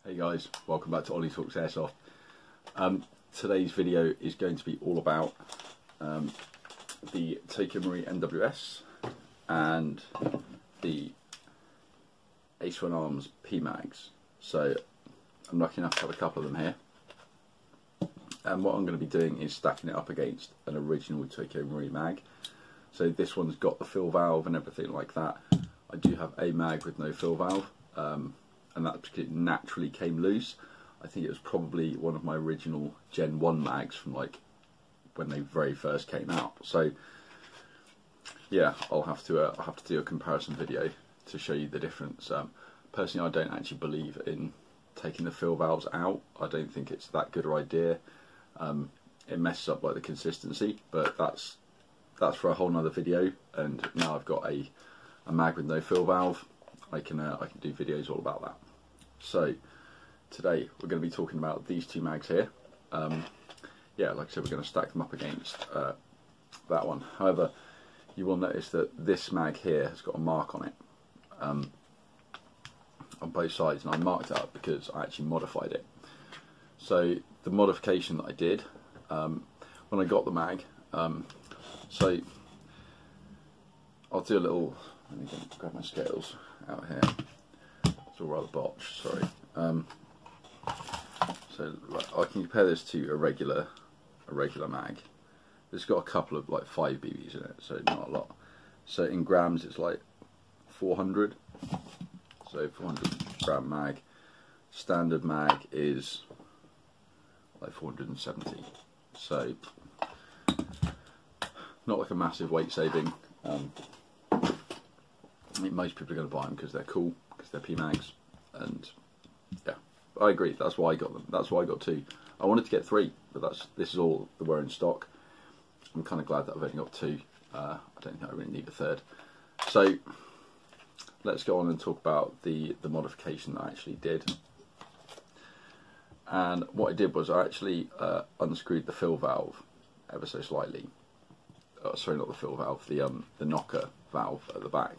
Hey guys, welcome back to Ollie Talks Airsoft. Today's video is going to be all about the TM MWS and the Ace1Arms PMAGS. So I'm lucky enough to have a couple of them here. And what I'm going to be doing is stacking it up against an original TM Mag. So this one's got the fill valve and everything like that. I do have a mag with no fill valve. And that naturally came loose. I think it was probably one of my original Gen 1 mags from like when they very first came out. So yeah, I'll have to do a comparison video to show you the difference. Personally, I don't actually believe in taking the fill valves out. I don't think it's that good an idea. It messes up like the consistency, but that's for a whole nother video. And now I've got a mag with no fill valve. I can do videos all about that. So today we're going to be talking about these two mags here. Yeah, like I said, we're going to stack them up against that one. However, you will notice that this mag here has got a mark on it on both sides, and I marked it up because I actually modified it. So the modification that I did when I got the mag, so I'll do a little. Let me grab my scales out here. It's all rather botched, sorry. So I can compare this to a regular mag. It's got a couple of like 5 BBs in it, so not a lot. So in grams it's like 400. So 400 gram mag. Standard mag is like 470. So not like a massive weight saving. I mean, most people are going to buy them because they're cool, because they're PMAGS, and yeah, I agree. That's why I got them. That's why I got 2. I wanted to get 3, but this is all that were in stock. I'm kind of glad that I've only got 2. I don't think I really need a 3rd. So let's go on and talk about the modification that I actually did. And what I did was I actually unscrewed the fill valve ever so slightly. Oh, sorry, not the fill valve, the knocker valve at the back.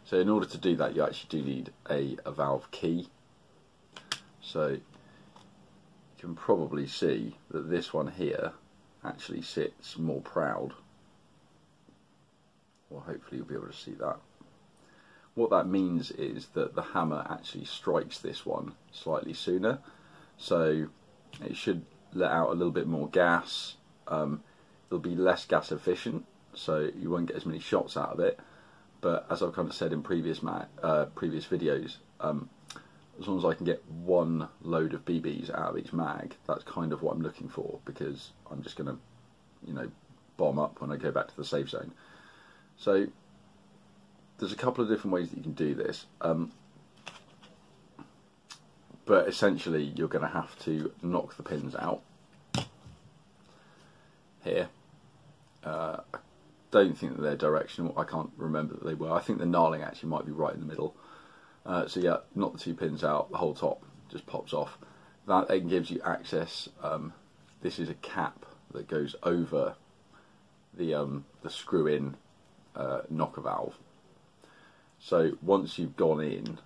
So in order to do that, you actually do need a valve key. So you can probably see that this one here actually sits more proud. Well, hopefully you'll be able to see that. What that means is that the hammer actually strikes this one slightly sooner. So it should let out a little bit more gas. It'll be less gas efficient, so you won't get as many shots out of it. But as I've kind of said in previous videos, as long as I can get 1 load of BBs out of each mag, that's kind of what I'm looking for, because I'm just going to, you know, bomb up when I go back to the safe zone. So there's a couple of different ways that you can do this, but essentially you're going to have to knock the pins out here. I don't think that they're directional. I can't remember that they were. I think the knarling actually might be right in the middle. So yeah, knock the 2 pins out, the whole top just pops off. That then gives you access. This is a cap that goes over the screw-in knocker valve. So once you've gone in,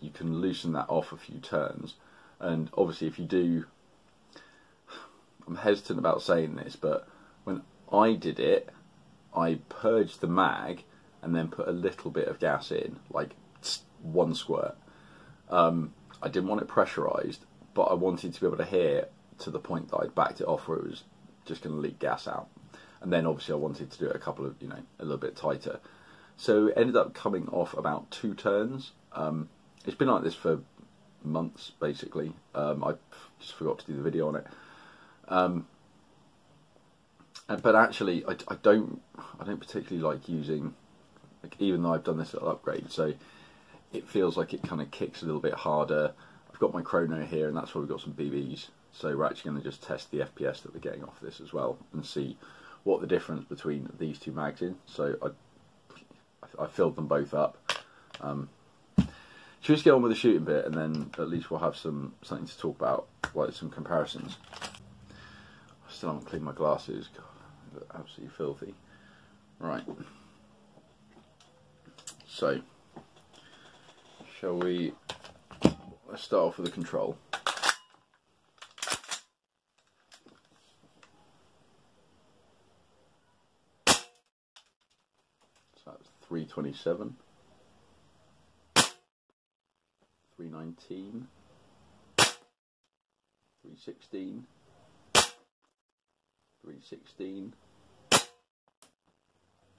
you can loosen that off a few turns. And obviously if you do, I'm hesitant about saying this, but when I did it, I purged the mag and then put a little bit of gas in, like 1 squirt. I didn't want it pressurised, but I wanted to be able to hear to the point that I backed it off where it was just going to leak gas out. And then obviously I wanted to do it a little bit tighter. So it ended up coming off about 2 turns. It's been like this for months basically. I just forgot to do the video on it. But actually, I don't particularly like using, like, even though I've done this little upgrade, so it feels like it kind of kicks a little bit harder. I've got my chrono here, and that's where we've got some BBs. So we're actually going to just test the FPS that we're getting off this as well, and see what the difference between these 2 mags is. So I filled them both up. Should we just get on with the shooting bit, and then at least we'll have something to talk about, like some comparisons. I still haven't cleaned my glasses. God, they're absolutely filthy. Right. So, shall we let's start off with the control. So that's 327, 319, 316, 316,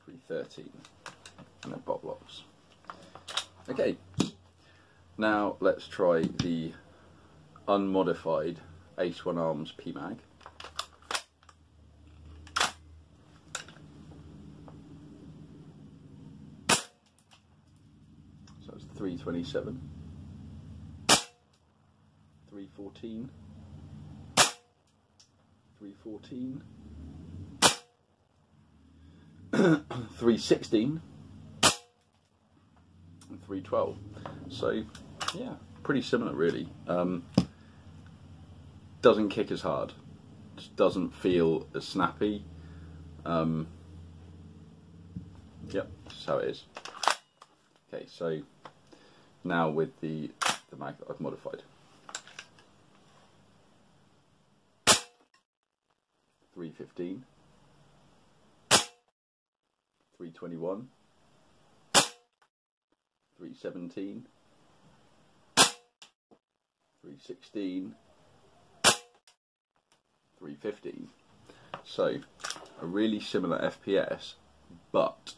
313, and then bob locks. Okay, now let's try the unmodified Ace1Arms PMAG. So it's 327, 314, 314, 316, and 312. So yeah, pretty similar really. Doesn't kick as hard, just doesn't feel as snappy. Yep, that's how it is. Okay, so now with the mag that I've modified. 315, 321, 317, 316, 315. So a really similar FPS, but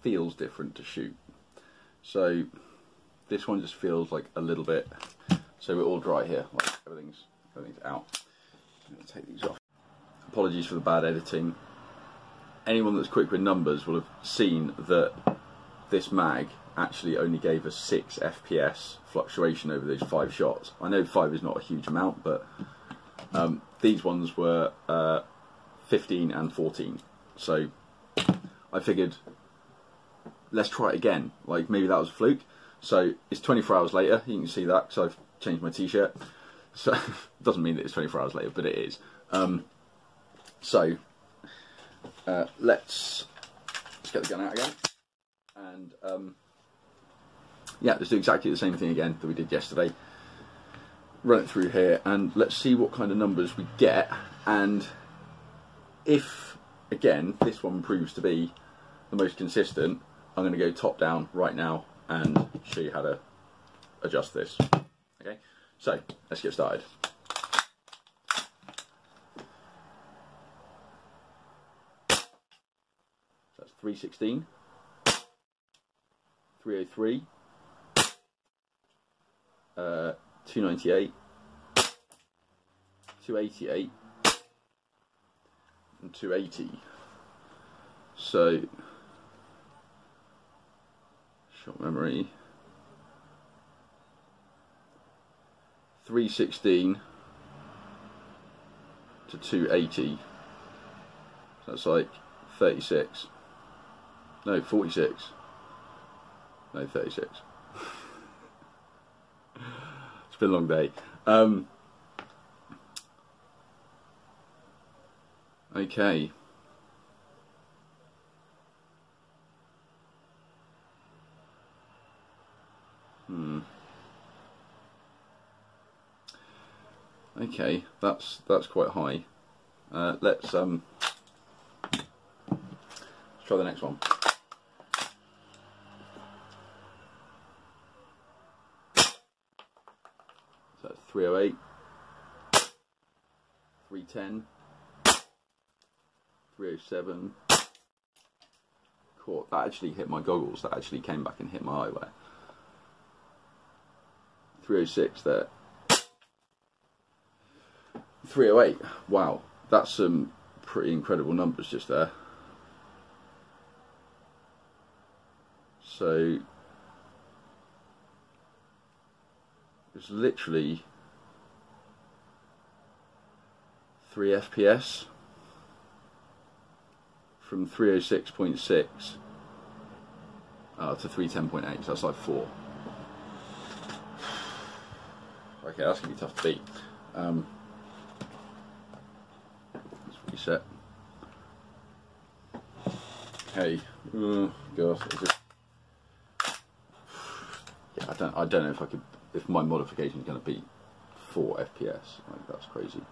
feels different to shoot. So this one just feels like a little bit, so we're all dry here, like everything's out. I'm going to take these off. Apologies for the bad editing. Anyone that's quick with numbers will have seen that this mag actually only gave us 6 FPS fluctuation over those 5 shots. I know 5 is not a huge amount, but these ones were 15 and 14. So I figured, let's try it again. Like maybe that was a fluke. So it's 24 hours later. You can see that because I've changed my t-shirt. So it doesn't mean that it's 24 hours later, but it is. Let's get the gun out again, and yeah, let's do exactly the same thing again that we did yesterday. Run it through here, and let's see what kind of numbers we get, and if, again, this one proves to be the most consistent, I'm going to go top down right now and show you how to adjust this. Okay, so let's get started. That's 316, 303, 298, 288, and 280. So, short memory, 316 to 280. So that's like 36. No, 46. No, 36. It's been a long day. Okay. Okay, that's quite high. Let's try the next one. So that's 308, 310, 307. Cool. That actually hit my goggles. That actually came back and hit my eyewear. 306 there. 308. Wow, that's some pretty incredible numbers just there. So it's literally 3 FPS from 306.6 to 310.8, so that's like 4. Okay, that's going to be tough to beat. Let's reset. Okay, oh god, yeah, I don't know if I could if my modification is going to be 4 FPS, like that's crazy.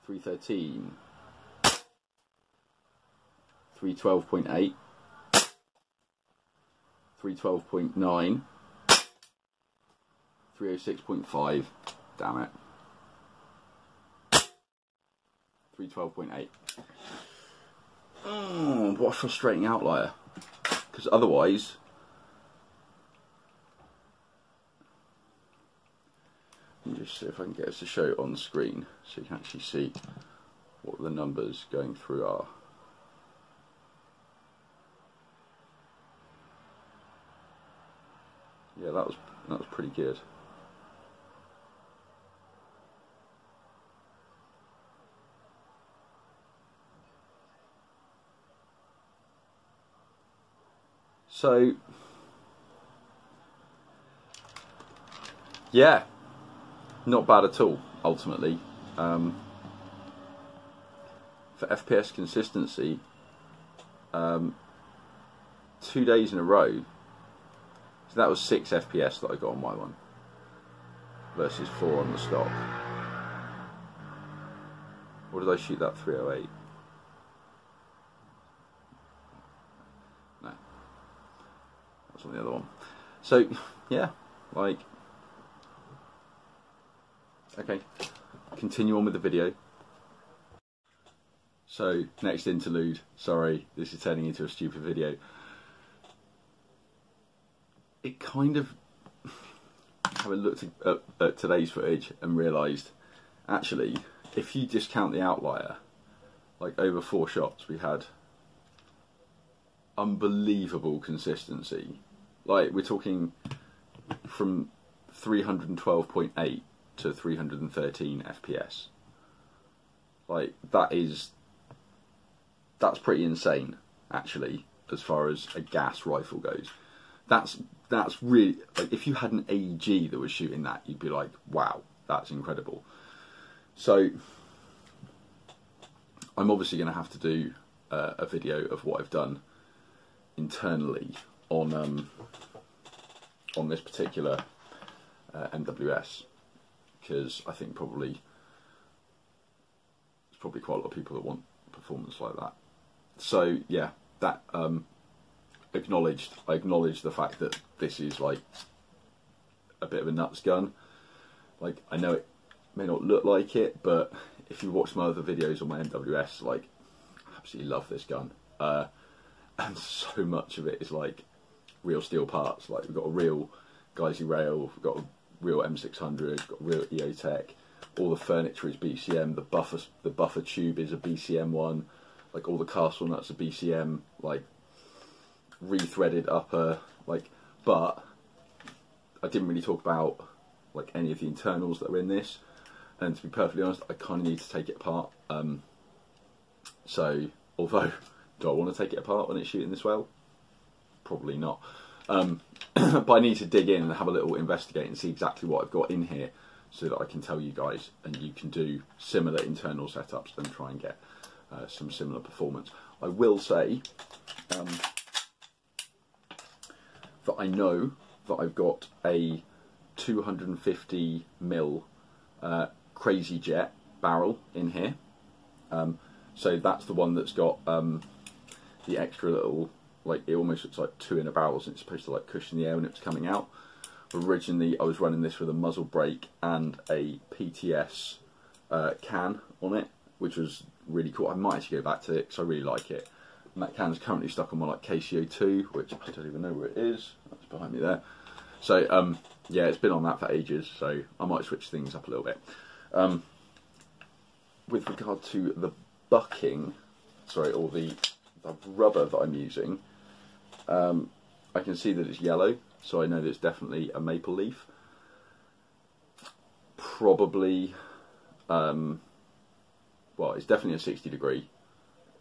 313, 312.8, 312.9, 306.5, damn it, 312.8. Oh, what a frustrating outlier, because otherwise, let me just see if I can get us to show it on the screen so you can actually see what the numbers going through are. Yeah, that was pretty good. So yeah, not bad at all ultimately. For FPS consistency, 2 days in a row. So that was 6 FPS that I got on my one versus 4 on the stock. What did I shoot that 308? No, that's on the other one. So yeah, like, okay, continue on with the video. So next interlude, sorry, this is turning into a stupid video. It kind of, having looked at today's footage and realised, actually, if you discount the outlier, like over 4 shots, we had unbelievable consistency. Like, we're talking from 312.8 to 313 FPS. Like, that's pretty insane, actually, as far as a gas rifle goes. That's really, like, if you had an AEG that was shooting that, you'd be like, wow, that's incredible. So I'm obviously going to have to do a video of what I've done internally on this particular MWS, because I think there's probably quite a lot of people that want performance like that. So yeah, that I acknowledge the fact that this is like a bit of a nuts gun. Like, I know it may not look like it, but if you watch my other videos on my MWS, like, I absolutely love this gun. And so much of it is like real steel parts. Like, we've got a real Geisy rail, we've got a real M600, we've got a real EOTech. All the furniture is BCM. The buffer tube is a BCM one. Like, all the castle nuts are BCM. Like, rethreaded upper, like, but I didn't really talk about like any of the internals that are in this, and to be perfectly honest, I kind of need to take it apart. So although, do I want to take it apart when it's shooting this well? Probably not. But I need to dig in and have a little investigate and see exactly what I've got in here, so that I can tell you guys, and you can do similar internal setups and try and get some similar performance. I will say that I know that I've got a 250mm Crazy Jet barrel in here. So that's the one that's got the extra little, like, it almost looks like 2 in a barrel, and it's supposed to like cushion the air when it's coming out. Originally I was running this with a muzzle brake and a PTS can on it, which was really cool. I might actually go back to it because I really like it. And that can is currently stuck on my like KCO2, which I don't even know where it is. That's behind me there. So yeah, it's been on that for ages, so I might switch things up a little bit. With regard to the bucking, sorry, or the rubber that I'm using, I can see that it's yellow, so I know that it's definitely a maple leaf. Probably, well, it's definitely a 60 degree.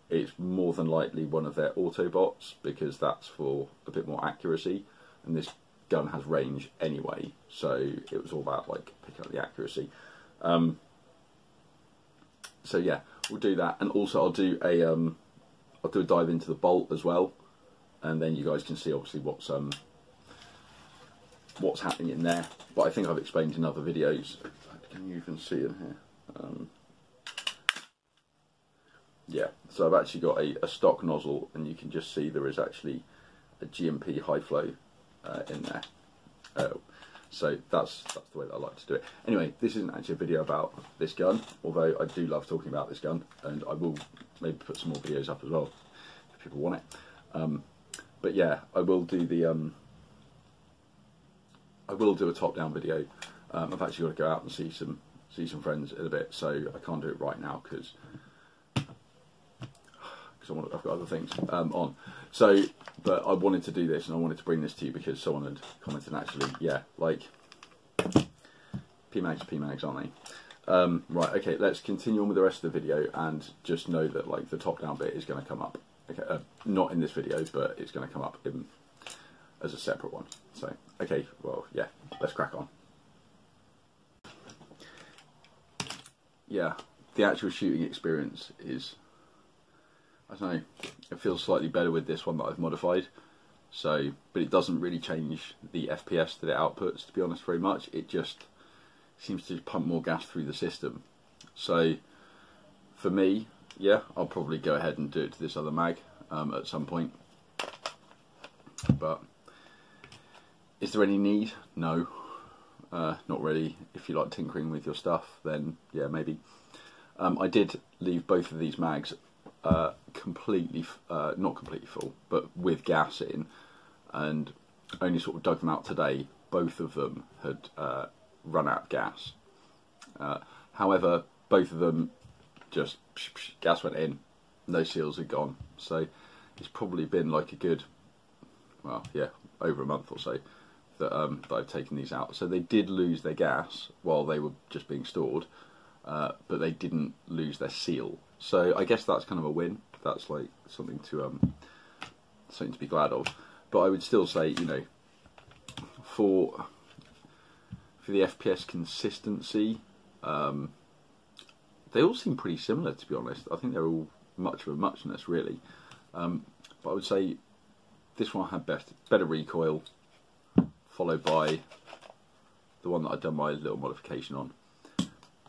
It's more than likely one of their Autobots, because that's for a bit more accuracy, and this gun has range anyway, so it was all about like picking up the accuracy. So yeah, we'll do that, and also I'll do a dive into the bolt as well, and then you guys can see obviously what's what's happening in there. But I think I've explained in other videos. Can you even see in here? Yeah, so I've actually got a stock nozzle, and you can just see there is actually a GMP high flow in there. So that's the way that I like to do it. Anyway, this isn't actually a video about this gun, although I do love talking about this gun, and I will maybe put some more videos up as well if people want it. But yeah, I will do the I will do a top-down video. I've actually got to go out and see some friends in a bit, so I can't do it right now because I've got other things on. So, but I wanted to do this, and I wanted to bring this to you because someone had commented, actually, yeah, like, PMAGS, aren't they? Right, okay, let's continue on with the rest of the video, and just know that, like, the top-down bit is going to come up. Okay, not in this video, but it's going to come up as a separate one. So, okay, well, yeah, let's crack on. Yeah, the actual shooting experience is, I don't know, it feels slightly better with this one that I've modified. So, but it doesn't really change the FPS that it outputs, to be honest, very much. It just seems to pump more gas through the system. So, for me, yeah, I'll probably go ahead and do it to this other mag at some point. But is there any need? No, not really. If you like tinkering with your stuff, then yeah, maybe. I did leave both of these mags completely, not completely full, but with gas in, and only sort of dug them out today. Both of them had run out of gas. However, both of them just gas went in, no seals had gone. So it's probably been like a good, well, yeah, over a month or so that, that I've taken these out. So they did lose their gas while they were just being stored, but they didn't lose their seal. So I guess that's kind of a win. That's like something to be glad of. But I would still say, you know, for the FPS consistency, they all seem pretty similar, to be honest. I think they're all much of a muchness, really. But I would say this one had better recoil, followed by the one that I'd done my little modification on,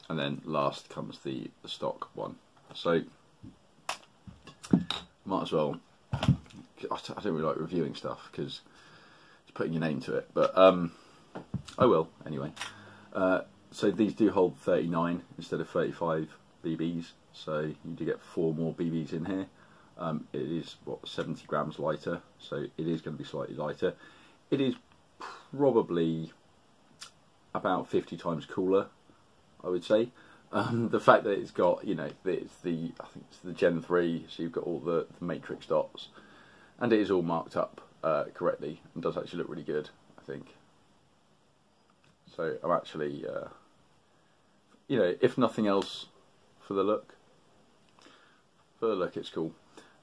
and then last comes the stock one. So might as well. I don't really like reviewing stuff because it's putting your name to it, but I will anyway. So these do hold 39 instead of 35 BBs, so you do get 4 more BBs in here. It is, what, 70 grams lighter, so it is going to be slightly lighter. It is probably about 50 times cooler, I would say. The fact that it's got, you know, I think it's the Gen 3, so you've got all the matrix dots, and it is all marked up correctly, and does actually look really good, I think. So I'm actually, you know, if nothing else, for the look, it's cool.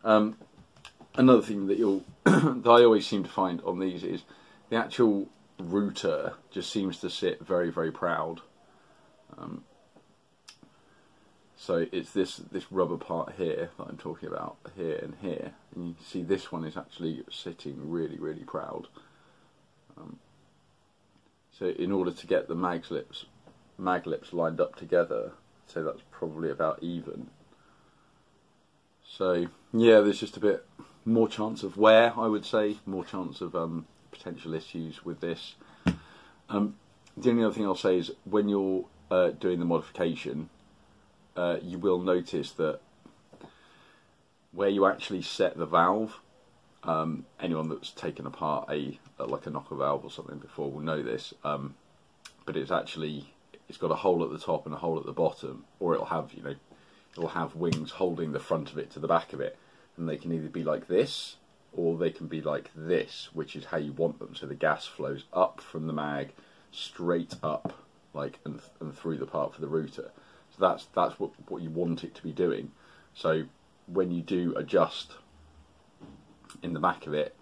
Another thing that that I always seem to find on these is the actual router just seems to sit very, very proud. So it's this rubber part here that I'm talking about, here and here, and you can see this one is actually sitting really, really proud. So in order to get the mag lips lined up together, so that's probably about even. So yeah, there's just a bit more chance of wear, I would say, more chance of potential issues with this. The only other thing I'll say is when you're doing the modification, you will notice that where you actually set the valve, anyone that's taken apart like a knocker valve or something before will know this, but it's got a hole at the top and a hole at the bottom, or it'll have, you know, it'll have wings holding the front of it to the back of it, and they can either be like this or they can be like this, which is how you want them. So the gas flows up from the mag straight up, like, and through the part for the router. So that's what you want it to be doing. So when you do adjust in the back of it,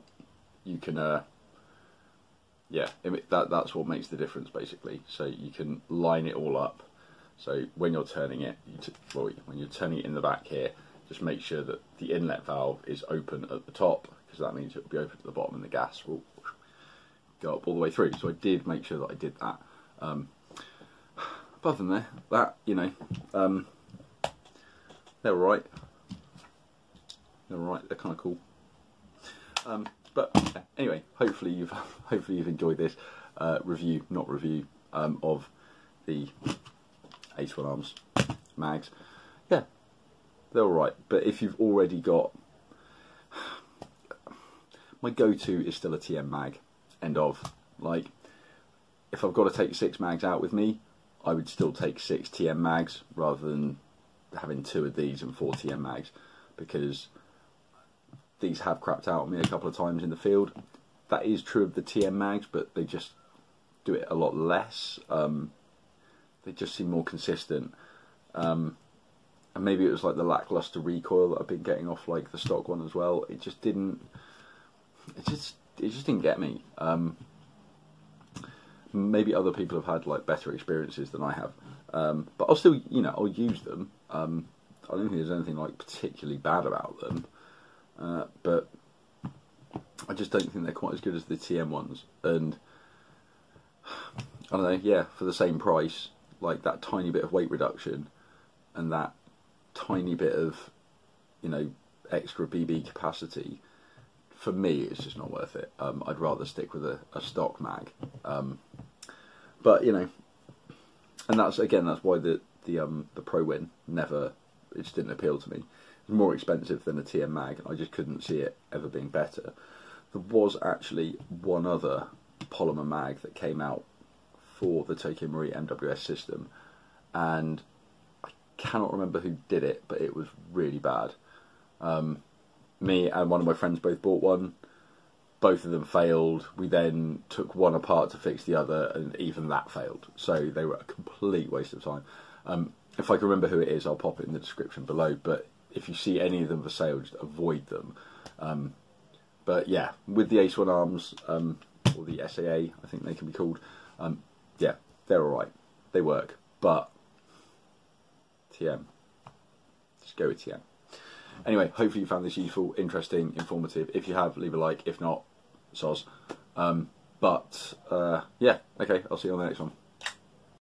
you can yeah, that's what makes the difference, basically. So you can line it all up. So when you're turning it, when you're turning it in the back here, just make sure that the inlet valve is open at the top, because that means it will be open at the bottom and the gas will go up all the way through. So I did make sure that I did that. Other than that, you know, they're alright. They're alright. They're kind of cool. But yeah, anyway, hopefully you've enjoyed this review of the Ace1Arms mags. Yeah, they're alright. But if you've already got, my go-to is still a TM mag. End of. Like, if I've got to take 6 mags out with me, I would still take 6 TM mags rather than having 2 of these and 4 TM mags, because these have crapped out on me a couple of times in the field. That is true of the TM mags, but they just do it a lot less. They just seem more consistent. And maybe it was like the lackluster recoil that I've been getting off like the stock one as well. It just didn't. It just didn't get me. Maybe other people have had like better experiences than I have, but I'll still, you know, I'll use them. I don't think there's anything like particularly bad about them, but I just don't think they're quite as good as the TM ones. And I don't know, yeah, for the same price, like that tiny bit of weight reduction and that tiny bit of, you know, extra BB capacity, for me, it's just not worth it. I'd rather stick with a stock mag. But you know, and that's why the Pro Win it just didn't appeal to me. It's more expensive than a TM mag, and I just couldn't see it ever being better. There was actually one other polymer mag that came out for the TM MWS system, and I cannot remember who did it, but it was really bad. Me and one of my friends both bought one. Both of them failed. We then took one apart to fix the other, and even that failed. So they were a complete waste of time. If I can remember who it is, I'll pop it in the description below. But if you see any of them for sale, just avoid them. But yeah, with the Ace1Arms, or the SAA, I think they can be called, yeah, they're alright. They work. But TM, just go with TM. Anyway, hopefully you found this useful, interesting, informative. If you have, leave a like. If not, soz. Yeah, okay, I'll see you on the next one.